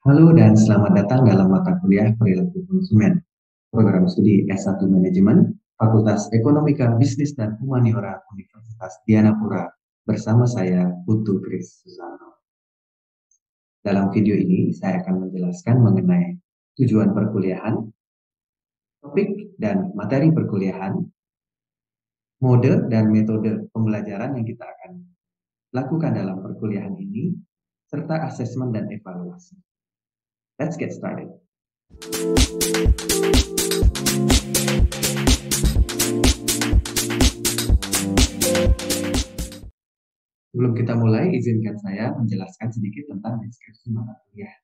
Halo dan selamat datang dalam mata kuliah Perilaku Konsumen, program studi S1 Manajemen, Fakultas Ekonomika, Bisnis dan Humaniora Universitas Dianapura, bersama saya, Putu Kris Susano. Dalam video ini, saya akan menjelaskan mengenai tujuan perkuliahan, topik dan materi perkuliahan, mode dan metode pembelajaran yang kita akan lakukan dalam perkuliahan ini, serta asesmen dan evaluasi. Let's get started. Sebelum kita mulai, izinkan saya menjelaskan sedikit tentang deskripsi mata kuliah.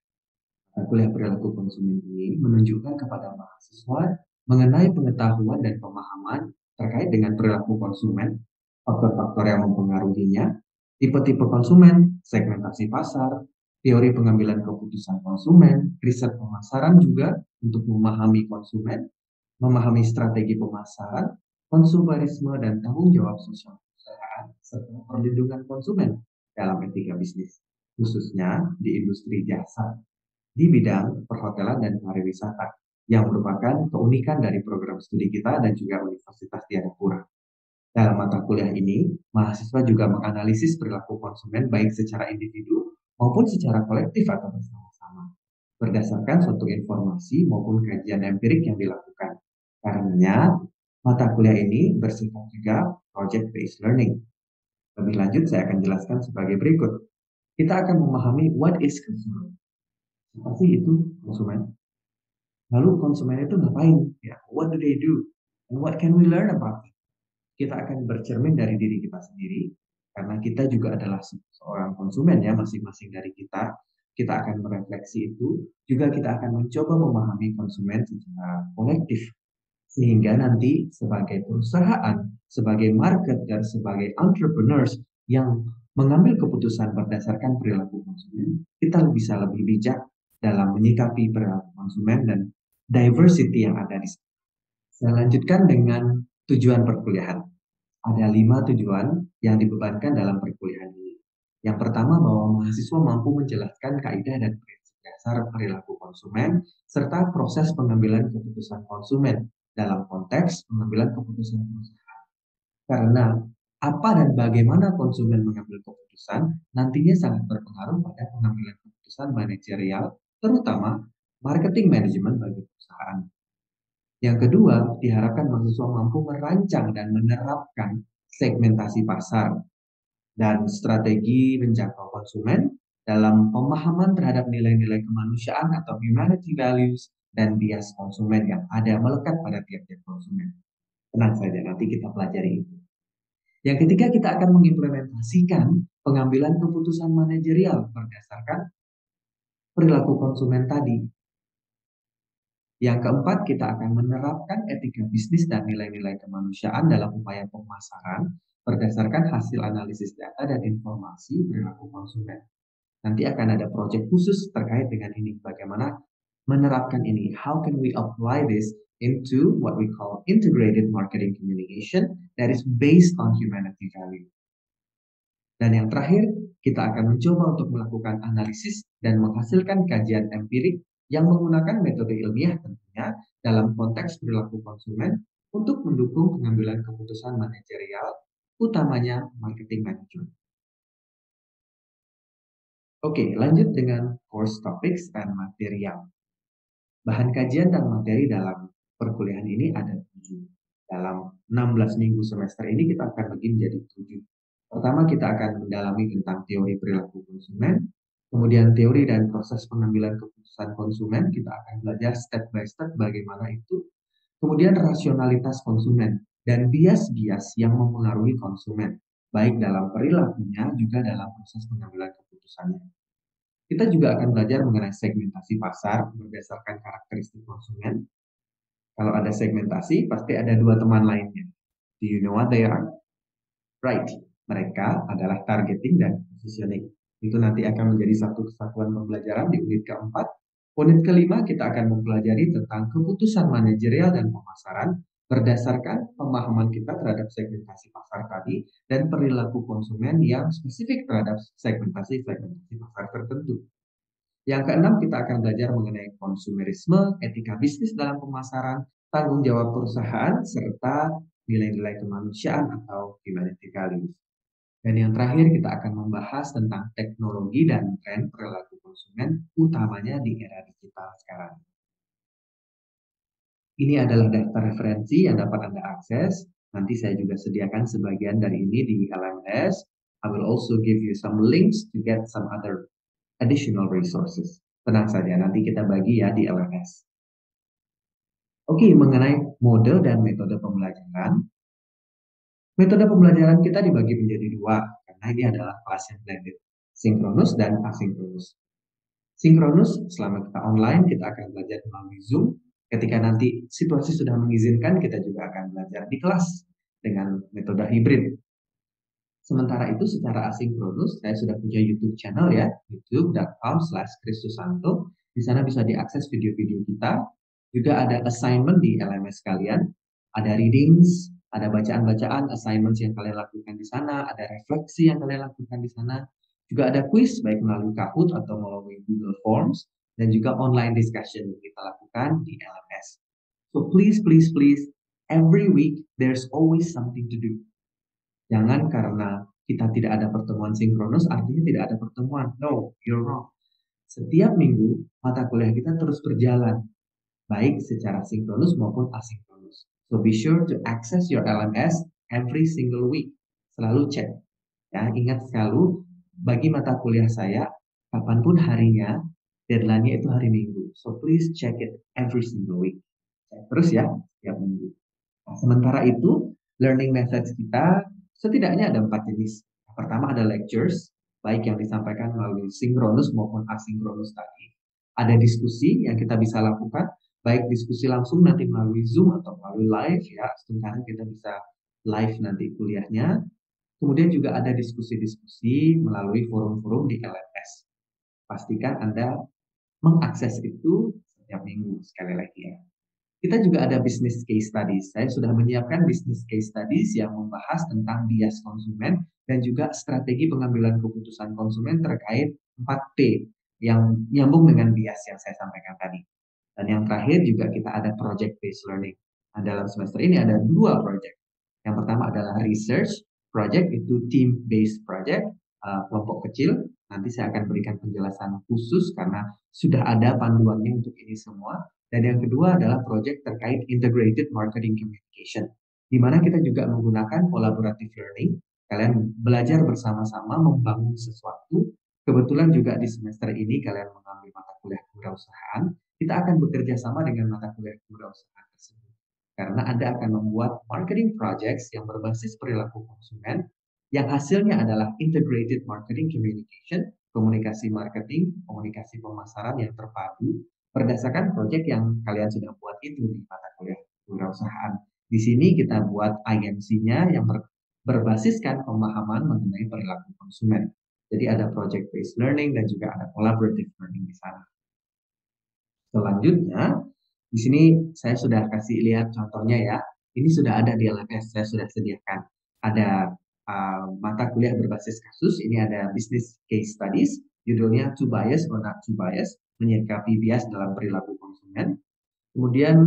Mata kuliah perilaku konsumen ini menunjukkan kepada mahasiswa mengenai pengetahuan dan pemahaman terkait dengan perilaku konsumen, faktor-faktor yang mempengaruhinya, tipe-tipe konsumen, segmentasi pasar, teori pengambilan keputusan konsumen, riset pemasaran juga untuk memahami konsumen, memahami strategi pemasaran, konsumerisme dan tanggung jawab sosial perusahaan, serta perlindungan konsumen dalam etika bisnis, khususnya di industri jasa, di bidang perhotelan dan pariwisata, yang merupakan keunikan dari program studi kita dan juga Universitas Dianapura. Dalam mata kuliah ini, mahasiswa juga menganalisis perilaku konsumen baik secara individu maupun secara kolektif atau bersama-sama, berdasarkan suatu informasi maupun kajian empirik yang dilakukan. Karenanya, mata kuliah ini bersifat juga project-based learning. Lebih lanjut, saya akan jelaskan sebagai berikut. Kita akan memahami what is consumer. Apa sih itu konsumen? Lalu konsumen itu ngapain? Ya, what do they do? And what can we learn about it? Kita akan bercermin dari diri kita sendiri, karena kita juga adalah seorang konsumen ya, masing-masing dari kita. Kita akan merefleksi itu, juga kita akan mencoba memahami konsumen secara kolektif. Sehingga nanti sebagai perusahaan, sebagai marketer, sebagai entrepreneurs yang mengambil keputusan berdasarkan perilaku konsumen, kita bisa lebih bijak dalam menyikapi perilaku konsumen dan diversity yang ada di sana. Saya lanjutkan dengan tujuan perkuliahan. Ada 5 tujuan yang dibebankan dalam perkuliahan ini. Yang pertama, bahwa mahasiswa mampu menjelaskan kaidah dan prinsip dasar perilaku konsumen serta proses pengambilan keputusan konsumen dalam konteks pengambilan keputusan perusahaan. Karena apa dan bagaimana konsumen mengambil keputusan nantinya sangat berpengaruh pada pengambilan keputusan manajerial, terutama marketing manajemen bagi perusahaan. Yang kedua, diharapkan mahasiswa mampu merancang dan menerapkan segmentasi pasar dan strategi menjangkau konsumen dalam pemahaman terhadap nilai-nilai kemanusiaan atau humanity values dan bias konsumen yang ada melekat pada tiap-tiap konsumen. Tenang saja, nanti kita pelajari itu. Yang ketiga, kita akan mengimplementasikan pengambilan keputusan manajerial berdasarkan perilaku konsumen tadi. Yang keempat, kita akan menerapkan etika bisnis dan nilai-nilai kemanusiaan dalam upaya pemasaran berdasarkan hasil analisis data dan informasi perilaku konsumen. Nanti akan ada proyek khusus terkait dengan ini, bagaimana menerapkan ini. How can we apply this into what we call integrated marketing communication that is based on humanity value. Dan yang terakhir, kita akan mencoba untuk melakukan analisis dan menghasilkan kajian empirik yang menggunakan metode ilmiah tentunya dalam konteks perilaku konsumen untuk mendukung pengambilan keputusan manajerial, utamanya marketing management. Oke, lanjut dengan course topics dan material. Bahan kajian dan materi dalam perkuliahan ini ada 7. Dalam 16 minggu semester ini kita akan bagi menjadi 7. Pertama, kita akan mendalami tentang teori perilaku konsumen, kemudian teori dan proses pengambilan keputusan konsumen, kita akan belajar step by step bagaimana itu, kemudian rasionalitas konsumen, dan bias-bias yang mempengaruhi konsumen, baik dalam perilakunya juga dalam proses pengambilan keputusannya. Kita juga akan belajar mengenai segmentasi pasar berdasarkan karakteristik konsumen. Kalau ada segmentasi, pasti ada dua teman lainnya. Do you know what they are? Right, mereka adalah targeting dan positioning. Itu nanti akan menjadi satu kesatuan pembelajaran di unit keempat. Unit kelima kita akan mempelajari tentang keputusan manajerial dan pemasaran berdasarkan pemahaman kita terhadap segmentasi pasar tadi dan perilaku konsumen yang spesifik terhadap segmentasi pasar tertentu. Yang keenam, kita akan belajar mengenai konsumerisme, etika bisnis dalam pemasaran, tanggung jawab perusahaan, serta nilai-nilai kemanusiaan atau humanity values. Dan yang terakhir, kita akan membahas tentang teknologi dan tren perilaku konsumen, utamanya di era digital sekarang. Ini adalah daftar referensi yang dapat Anda akses. Nanti saya juga sediakan sebagian dari ini di LMS. I will also give you some links to get some other additional resources. Tenang saja, nanti kita bagi ya di LMS. Oke, mengenai model dan metode pembelajaran. Metode pembelajaran kita dibagi menjadi dua, karena ini adalah kelas yang blended, sinkronus dan asinkronus. Sinkronus, selama kita online, kita akan belajar melalui Zoom. Ketika nanti situasi sudah mengizinkan, kita juga akan belajar di kelas dengan metode hibrid. Sementara itu secara asinkronus, saya sudah punya YouTube channel ya, youtube.com/kristusanto. Di sana bisa diakses video-video kita. Juga ada assignment di LMS kalian. Ada readings, ada bacaan-bacaan, assignments yang kalian lakukan di sana, ada refleksi yang kalian lakukan di sana. Juga ada quiz, baik melalui Kahoot atau melalui Google Forms, dan juga online discussion yang kita lakukan di LMS. So please, please, please, every week there's always something to do. Jangan karena kita tidak ada pertemuan sinkronus, artinya tidak ada pertemuan. No, you're wrong. Setiap minggu, mata kuliah kita terus berjalan, baik secara sinkronus maupun asinkronus. So be sure to access your LMS every single week. Selalu cek. Ya, ingat selalu, bagi mata kuliah saya, kapanpun harinya, deadline-nya itu hari Minggu. So please check it every single week. Cek terus ya, setiap minggu. Nah, sementara itu, learning methods kita setidaknya ada 4 jenis. Yang pertama ada lectures, baik yang disampaikan melalui sinkronus maupun asinkronus tadi. Ada diskusi yang kita bisa lakukan, baik diskusi langsung nanti melalui Zoom atau melalui live ya. Sekarang kita bisa live nanti kuliahnya. Kemudian juga ada diskusi-diskusi melalui forum-forum di LMS. Pastikan Anda mengakses itu setiap minggu sekali lagi ya. Kita juga ada business case studies. Saya sudah menyiapkan business case studies yang membahas tentang bias konsumen dan juga strategi pengambilan keputusan konsumen terkait 4P yang nyambung dengan bias yang saya sampaikan tadi. Dan yang terakhir juga kita ada project based learning. Nah, dalam semester ini ada 2 project. Yang pertama adalah research project, itu team based project, kelompok kecil. Nanti saya akan berikan penjelasan khusus karena sudah ada panduannya untuk ini semua. Dan yang kedua adalah project terkait integrated marketing communication, di mana kita juga menggunakan collaborative learning. Kalian belajar bersama-sama membangun sesuatu. Kebetulan juga di semester ini kalian mengambil mata kuliah kewirausahaan. Kita akan bekerja sama dengan mata kuliah kewirausahaan tersebut. Karena Anda akan membuat marketing projects yang berbasis perilaku konsumen, yang hasilnya adalah integrated marketing communication, komunikasi marketing, komunikasi pemasaran yang terpadu, berdasarkan proyek yang kalian sudah buat itu di mata kuliah kewirausahaan. Di sini kita buat IMC-nya yang berbasiskan pemahaman mengenai perilaku konsumen. Jadi ada project based learning dan juga ada collaborative learning di sana. Selanjutnya, di sini saya sudah kasih lihat contohnya ya. Ini sudah ada di LMS, saya sudah sediakan. Ada mata kuliah berbasis kasus, ini ada business case studies, judulnya To Bias or Not To Bias, menyikapi bias dalam perilaku konsumen. Kemudian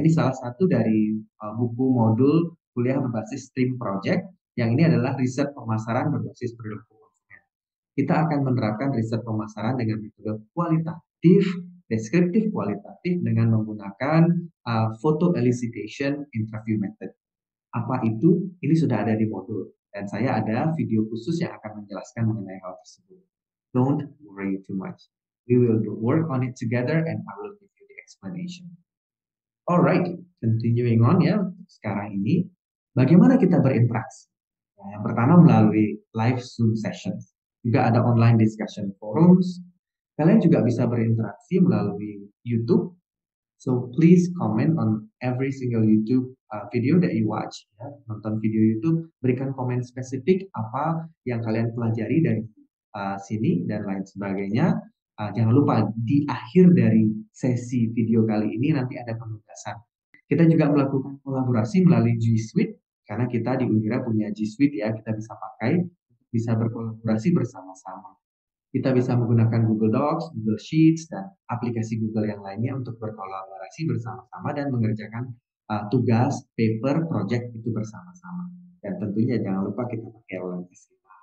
ini salah satu dari buku modul kuliah berbasis STEAM Project, yang ini adalah riset pemasaran berbasis perilaku konsumen. Kita akan menerapkan riset pemasaran dengan metode kualitatif, deskriptif kualitatif dengan menggunakan photo elicitation interview method. Apa itu? Ini sudah ada di modul. Dan saya ada video khusus yang akan menjelaskan mengenai hal tersebut. Don't worry too much. We will work on it together and I will give you the explanation. Alright, continuing on ya, sekarang ini, bagaimana kita berinteraksi? Nah, yang pertama melalui live Zoom sessions. Juga ada online discussion forums. Kalian juga bisa berinteraksi melalui YouTube. So please comment on every single YouTube video that you watch. Ya. Nonton video YouTube, berikan komen spesifik apa yang kalian pelajari dari sini dan lain sebagainya. Jangan lupa di akhir dari sesi video kali ini nanti ada penugasan. Kita juga melakukan kolaborasi melalui G Suite karena kita di Unira punya G Suite ya, kita bisa pakai, bisa berkolaborasi bersama-sama. Kita bisa menggunakan Google Docs, Google Sheets, dan aplikasi Google yang lainnya untuk berkolaborasi bersama-sama dan mengerjakan tugas, paper, project itu bersama-sama. Dan tentunya jangan lupa kita pakai OLMS kita.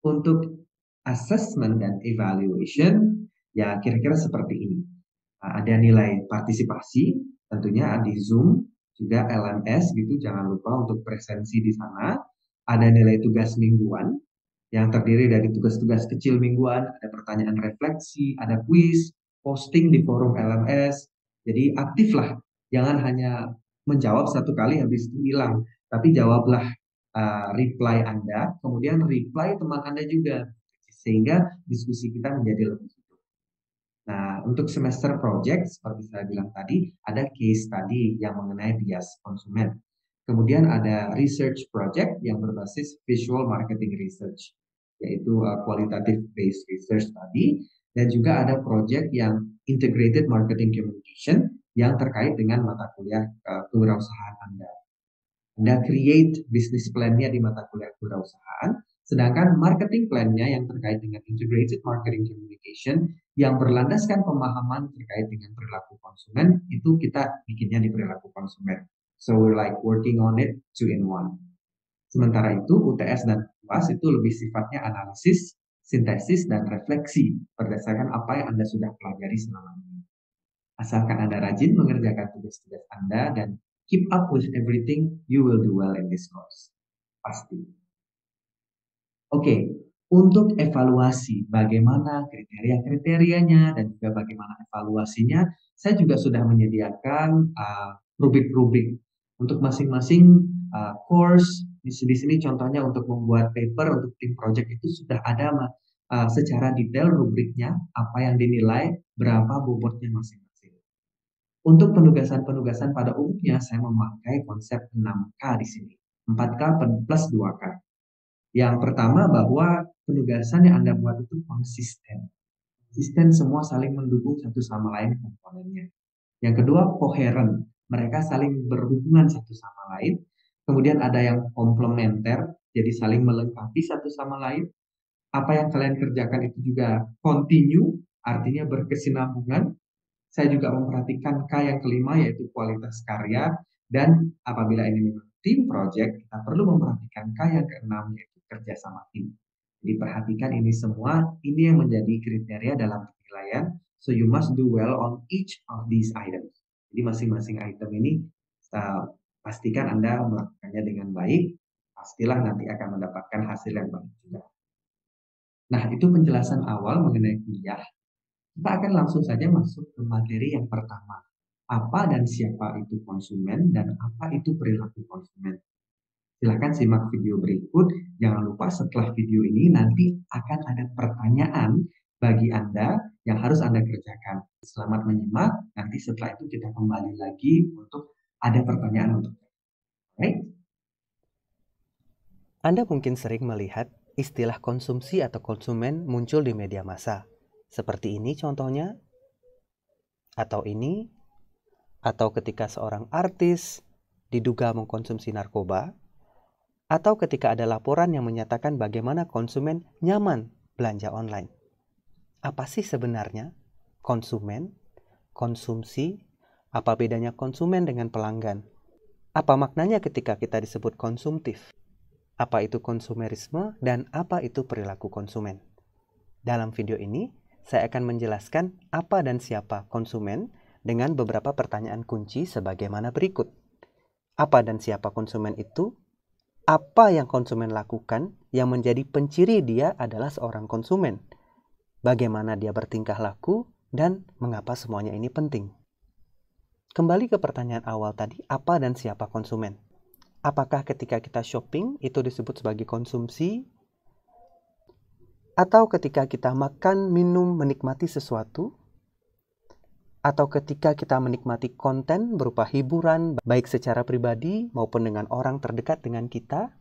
Untuk assessment dan evaluation, ya kira-kira seperti ini. Ada nilai partisipasi, tentunya di Zoom, juga LMS gitu, jangan lupa untuk presensi di sana. Ada nilai tugas mingguan, yang terdiri dari tugas-tugas kecil mingguan, ada pertanyaan refleksi, ada kuis, posting di forum LMS. Jadi aktiflah, jangan hanya menjawab satu kali habis itu hilang, tapi jawablah reply Anda, kemudian reply teman Anda juga, sehingga diskusi kita menjadi lebih hidup. Nah, untuk semester project, seperti saya bilang tadi, ada case study yang mengenai bias konsumen. Kemudian ada research project yang berbasis visual marketing research, yaitu qualitative based research tadi. Dan juga ada project yang integrated marketing communication yang terkait dengan mata kuliah kewirausahaan Anda. Anda create business plan-nya di mata kuliah kewirausahaan, sedangkan marketing plan-nya yang terkait dengan integrated marketing communication yang berlandaskan pemahaman terkait dengan perilaku konsumen, itu kita bikinnya di perilaku konsumen. So we're like working on it two in one. Sementara itu UTS dan UAS itu lebih sifatnya analisis, sintesis, dan refleksi berdasarkan apa yang Anda sudah pelajari selama ini. Asalkan Anda rajin mengerjakan tugas-tugas Anda dan keep up with everything, you will do well in this course. Pasti. Oke, untuk evaluasi bagaimana kriteria-kriterianya dan juga bagaimana evaluasinya, saya juga sudah menyediakan rubrik-rubrik untuk masing-masing course. Di sini contohnya untuk membuat paper untuk tim project itu sudah ada secara detail rubriknya, apa yang dinilai, berapa bobotnya masing-masing. Untuk penugasan-penugasan pada umumnya saya memakai konsep 6K di sini. 4K plus 2K. Yang pertama bahwa penugasan yang Anda buat itu konsisten. Konsisten, semua saling mendukung satu sama lain komponennya. Yang kedua koheren. Mereka saling berhubungan satu sama lain. Kemudian ada yang komplementer, jadi saling melengkapi satu sama lain. Apa yang kalian kerjakan itu juga continue, artinya berkesinambungan. Saya juga memperhatikan K yang kelima, yaitu kualitas karya, dan apabila ini memang tim project, kita perlu memperhatikan K yang keenam, yaitu kerja sama tim. Jadi perhatikan ini semua, ini yang menjadi kriteria dalam penilaian, so you must do well on each of these items. Jadi masing-masing item ini pastikan Anda melakukannya dengan baik, pastilah nanti akan mendapatkan hasil yang baik juga. Nah, itu penjelasan awal mengenai kuliah. Kita akan langsung saja masuk ke materi yang pertama. Apa dan siapa itu konsumen dan apa itu perilaku konsumen. Silahkan simak video berikut. Jangan lupa setelah video ini nanti akan ada pertanyaan bagi Anda yang harus Anda kerjakan. Selamat menyimak, nanti setelah itu kita kembali lagi untuk ada pertanyaan untuk Anda. Baik? Anda mungkin sering melihat istilah konsumsi atau konsumen muncul di media massa. Seperti ini contohnya, atau ini, atau ketika seorang artis diduga mengkonsumsi narkoba, atau ketika ada laporan yang menyatakan bagaimana konsumen nyaman belanja online. Apa sih sebenarnya konsumen, konsumsi, apa bedanya konsumen dengan pelanggan? Apa maknanya ketika kita disebut konsumtif? Apa itu konsumerisme dan apa itu perilaku konsumen? Dalam video ini, saya akan menjelaskan apa dan siapa konsumen dengan beberapa pertanyaan kunci sebagaimana berikut. Apa dan siapa konsumen itu? Apa yang konsumen lakukan yang menjadi penciri dia adalah seorang konsumen? Bagaimana dia bertingkah laku dan mengapa semuanya ini penting? Kembali ke pertanyaan awal tadi, apa dan siapa konsumen? Apakah ketika kita shopping itu disebut sebagai konsumsi? Atau ketika kita makan, minum, menikmati sesuatu? Atau ketika kita menikmati konten berupa hiburan baik secara pribadi maupun dengan orang terdekat dengan kita?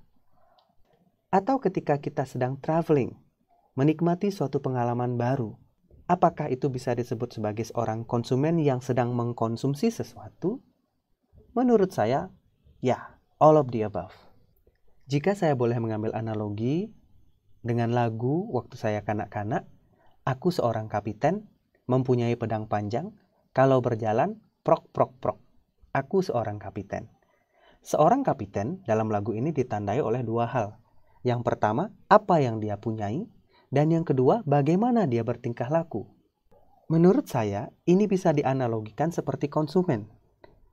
Atau ketika kita sedang traveling, menikmati suatu pengalaman baru? Apakah itu bisa disebut sebagai seorang konsumen yang sedang mengkonsumsi sesuatu? Menurut saya, ya. All of the above. Jika saya boleh mengambil analogi, dengan lagu waktu saya kanak-kanak, aku seorang kapiten, mempunyai pedang panjang, kalau berjalan, prok prok prok. Aku seorang kapiten. Seorang kapiten dalam lagu ini ditandai oleh dua hal. Yang pertama, apa yang dia punyai, dan yang kedua, bagaimana dia bertingkah laku. Menurut saya, ini bisa dianalogikan seperti konsumen.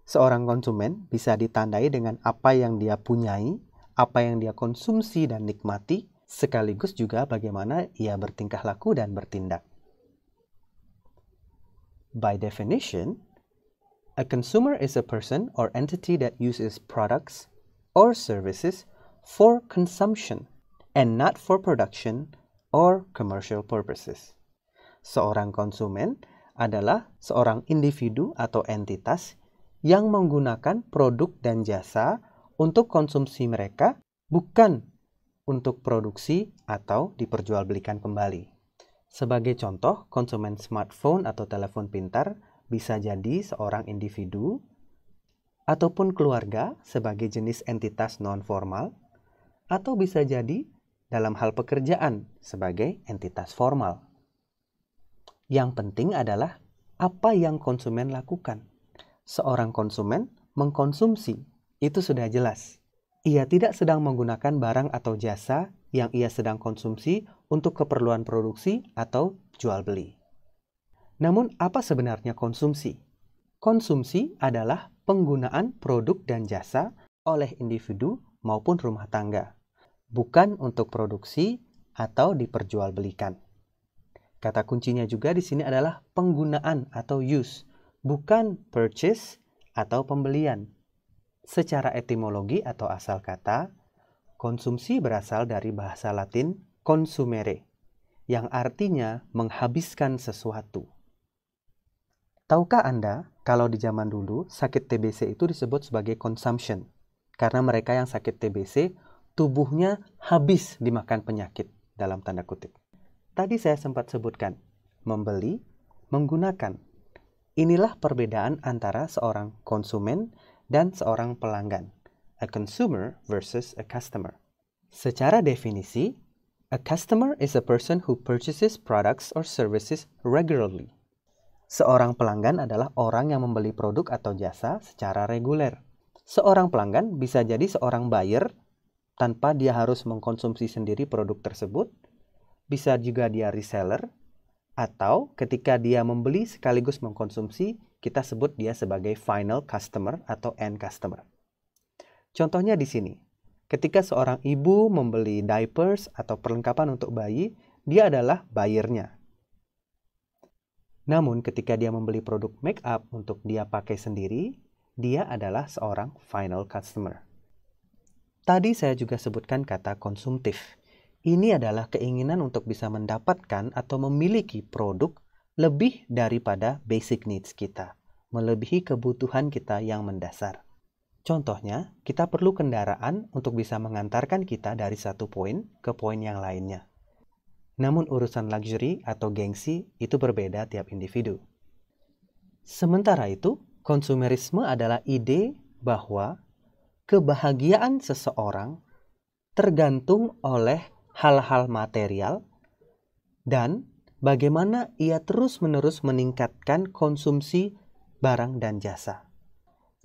Seorang konsumen bisa ditandai dengan apa yang dia punyai, apa yang dia konsumsi dan nikmati, sekaligus juga bagaimana ia bertingkah laku dan bertindak. By definition, a consumer is a person or entity that uses products or services for consumption and not for production or commercial purposes. Seorang konsumen adalah seorang individu atau entitas yang menggunakan produk dan jasa untuk konsumsi mereka, bukan untuk produksi atau diperjualbelikan kembali. Sebagai contoh, konsumen smartphone atau telepon pintar bisa jadi seorang individu ataupun keluarga sebagai jenis entitas non-formal, atau bisa jadi dalam hal pekerjaan sebagai entitas formal. Yang penting adalah apa yang konsumen lakukan. Seorang konsumen mengkonsumsi, itu sudah jelas. Ia tidak sedang menggunakan barang atau jasa yang ia sedang konsumsi untuk keperluan produksi atau jual beli. Namun, apa sebenarnya konsumsi? Konsumsi adalah penggunaan produk dan jasa oleh individu maupun rumah tangga, bukan untuk produksi atau diperjualbelikan. Kata kuncinya juga di sini adalah penggunaan atau use, bukan purchase atau pembelian. Secara etimologi atau asal kata, konsumsi berasal dari bahasa Latin consumere, yang artinya menghabiskan sesuatu. Tahukah Anda kalau di zaman dulu sakit TBC itu disebut sebagai consumption? Karena mereka yang sakit TBC, tubuhnya habis dimakan penyakit, dalam tanda kutip. Tadi saya sempat sebutkan, membeli, menggunakan. Inilah perbedaan antara seorang konsumen dan seorang pelanggan. A consumer versus a customer. Secara definisi, a customer is a person who purchases products or services regularly. Seorang pelanggan adalah orang yang membeli produk atau jasa secara reguler. Seorang pelanggan bisa jadi seorang buyer tanpa dia harus mengkonsumsi sendiri produk tersebut. Bisa juga dia reseller, atau ketika dia membeli sekaligus mengkonsumsi, kita sebut dia sebagai final customer atau end customer. Contohnya di sini, ketika seorang ibu membeli diapers atau perlengkapan untuk bayi, dia adalah buyer-nya. Namun ketika dia membeli produk make up untuk dia pakai sendiri, dia adalah seorang final customer. Tadi saya juga sebutkan kata konsumtif. Ini adalah keinginan untuk bisa mendapatkan atau memiliki produk lebih daripada basic needs kita, melebihi kebutuhan kita yang mendasar. Contohnya, kita perlu kendaraan untuk bisa mengantarkan kita dari satu poin ke poin yang lainnya. Namun urusan luxury atau gengsi itu berbeda tiap individu. Sementara itu, konsumerisme adalah ide bahwa kebahagiaan seseorang tergantung oleh hal-hal material dan bagaimana ia terus-menerus meningkatkan konsumsi barang dan jasa.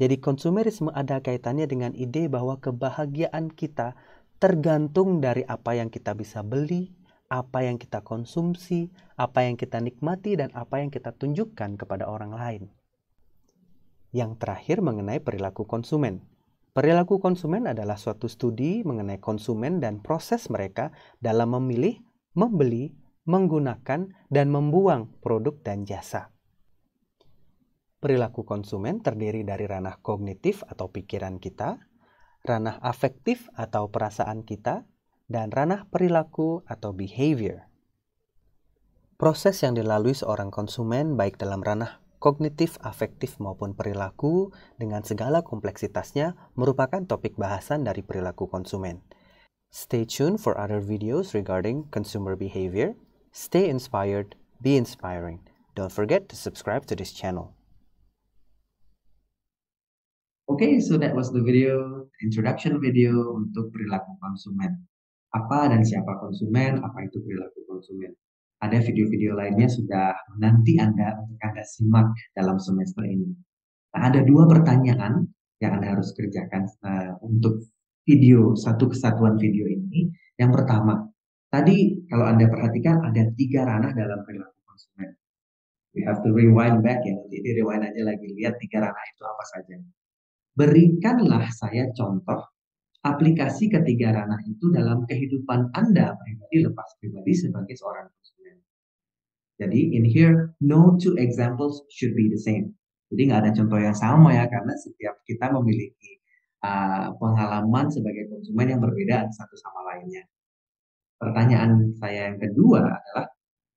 Jadi konsumerisme ada kaitannya dengan ide bahwa kebahagiaan kita tergantung dari apa yang kita bisa beli, apa yang kita konsumsi, apa yang kita nikmati, dan apa yang kita tunjukkan kepada orang lain. Yang terakhir mengenai perilaku konsumen. Perilaku konsumen adalah suatu studi mengenai konsumen dan proses mereka dalam memilih, membeli, menggunakan, dan membuang produk dan jasa. Perilaku konsumen terdiri dari ranah kognitif atau pikiran kita, ranah afektif atau perasaan kita, dan ranah perilaku atau behavior. Proses yang dilalui seorang konsumen baik dalam ranah kognitif, afektif maupun perilaku dengan segala kompleksitasnya merupakan topik bahasan dari perilaku konsumen. Stay tuned for other videos regarding consumer behavior. Stay inspired, be inspiring. Don't forget to subscribe to this channel. Okay, so that was the video, introduction video untuk perilaku konsumen. Apa dan siapa konsumen, apa itu perilaku konsumen. Ada video-video lainnya sudah menanti Anda untuk Anda simak dalam semester ini. Nah, ada dua pertanyaan yang Anda harus kerjakan untuk video, satu kesatuan video ini. Yang pertama, tadi kalau Anda perhatikan ada 3 ranah dalam perilaku konsumen. We have to rewind back ya, nanti di rewind aja lagi, lihat 3 ranah itu apa saja. Berikanlah saya contoh aplikasi ketiga ranah itu dalam kehidupan Anda pribadi, lepas pribadi sebagai seorang konsumen. Jadi in here, no two examples should be the same. Jadi nggak ada contoh yang sama ya, karena setiap kita memiliki pengalaman sebagai konsumen yang berbeda satu sama lainnya. Pertanyaan saya yang kedua adalah,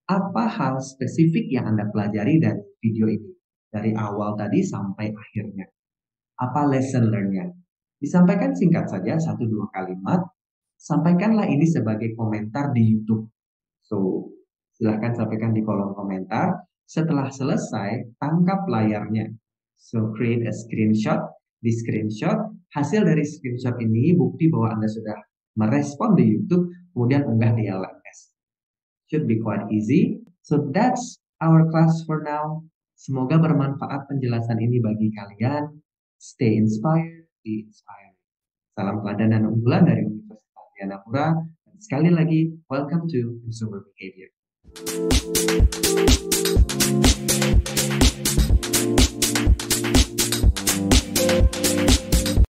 apa hal spesifik yang Anda pelajari dari video ini? Dari awal tadi sampai akhirnya. Apa lesson learn-nya? Disampaikan singkat saja, 1-2 kalimat. Sampaikanlah ini sebagai komentar di YouTube. So, silahkan sampaikan di kolom komentar. Setelah selesai, tangkap layarnya. So, create a screenshot. Di screenshot, hasil dari screenshot ini bukti bahwa Anda sudah merespon di YouTube, kemudian unggah di LMS. Should be quite easy. So, that's our class for now. Semoga bermanfaat penjelasan ini bagi kalian. Stay inspired, be inspired. Salam teladan dan unggulan dari Universitas Dianapura. Dan sekali lagi, welcome to Consumer Behavior.